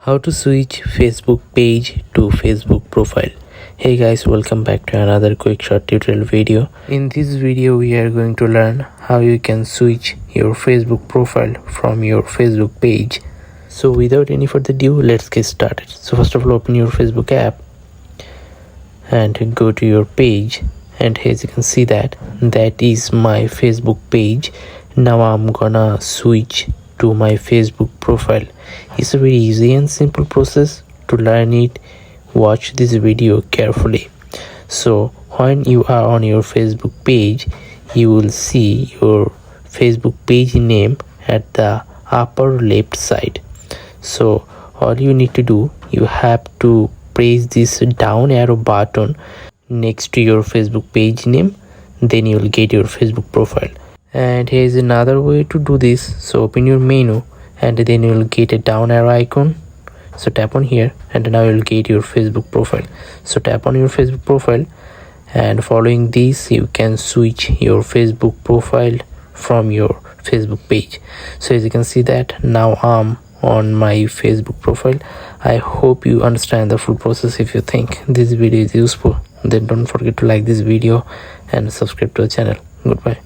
How to switch Facebook page to Facebook profile. Hey guys, welcome back to another quick short tutorial video. In this video we are going to learn how you can switch your Facebook profile from your Facebook page. So without any further ado, let's get started. So first of all, open your Facebook app and go to your page, and as you can see that is my Facebook page. Now I'm gonna switch to my Facebook profile. It's a very easy and simple process. To learn it, watch this video carefully. So when you are on your Facebook page, you will see your Facebook page name at the upper left side. So all you need to do, you have to press this down arrow button next to your Facebook page name, then you will get your Facebook profile. And here is another way to do this. So open your menu and then you will get a down arrow icon. So tap on here and now you will get your Facebook profile. So tap on your Facebook profile, and following this you can switch your Facebook profile from your Facebook page. So as you can see that now I'm on my Facebook profile. I hope you understand the full process. If you think this video is useful, then don't forget to like this video and subscribe to the channel. Goodbye.